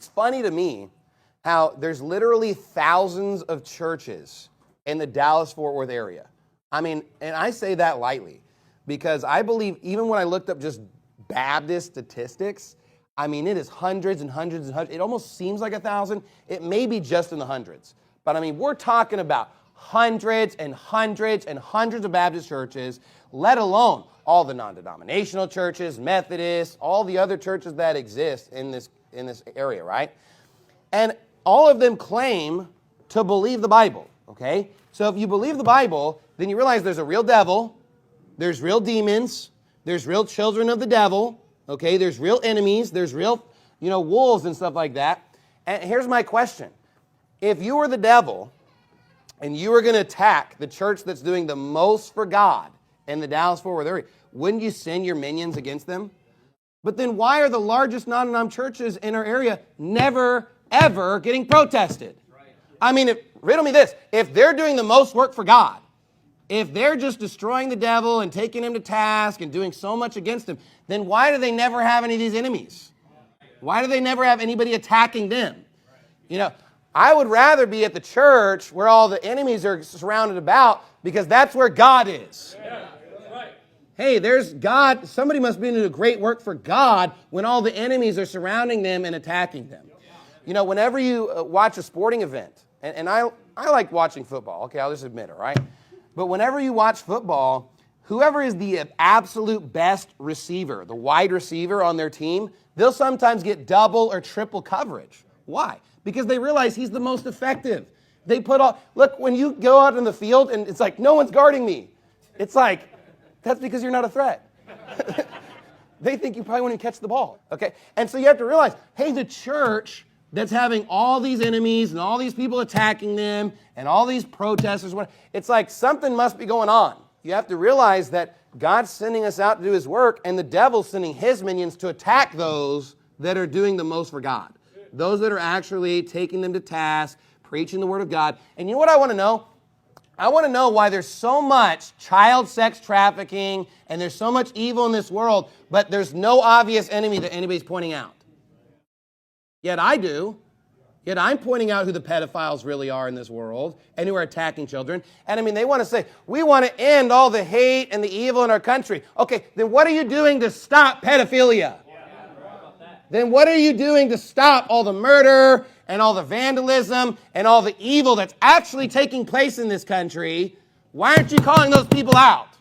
It's funny to me how there's literally thousands of churches in the Dallas-Fort Worth area. I mean, and I say that lightly because I believe even when I looked up just Baptist statistics, I mean, it is hundreds and hundreds and hundreds. It almost seems like 1,000. It may be just in the hundreds. But I mean, we're talking about hundreds and hundreds and hundreds of Baptist churches, let alone all the non-denominational churches, Methodists, all the other churches that exist in this area, right? And all of them claim to believe the Bible, okay? So if you believe the Bible, then you realize there's a real devil, there's real demons, there's real children of the devil, okay? There's real enemies, there's real, wolves and stuff like that. And here's my question. If you were the devil and you were going to attack the church that's doing the most for God in the Dallas-Fort Worth area, wouldn't you send your minions against them? But then why are the largest non-denom churches in our area never, ever getting protested? I mean, riddle me this. If they're doing the most work for God, if they're just destroying the devil and taking him to task and doing so much against him, then why do they never have any of these enemies? Why do they never have anybody attacking them? I would rather be at the church where all the enemies are surrounded about because that's where God is. Yeah, that's right. Hey, there's God. Somebody must be doing a great work for God when all the enemies are surrounding them and attacking them. Whenever you watch a sporting event, and I like watching football. Okay, I'll just admit it, right? But whenever you watch football, whoever is the absolute best receiver, the wide receiver on their team, they'll sometimes get double or triple coverage. Why? Because they realize he's the most effective. They look, when you go out in the field and it's like, no one's guarding me. It's like, that's because you're not a threat. They think you probably won't even catch the ball, okay? And so you have to realize, hey, the church that's having all these enemies and all these people attacking them and all these protesters, it's like something must be going on. You have to realize that God's sending us out to do his work and the devil's sending his minions to attack those that are doing the most for God. Those that are actually taking them to task, preaching the word of God. And you know what I want to know? I want to know why there's so much child sex trafficking and there's so much evil in this world, but there's no obvious enemy that anybody's pointing out. Yet I do. Yet I'm pointing out who the pedophiles really are in this world and who are attacking children. And I mean, they want to say, we want to end all the hate and the evil in our country. Okay, then what are you doing to stop pedophilia? Then what are you doing to stop all the murder and all the vandalism and all the evil that's actually taking place in this country? Why aren't you calling those people out?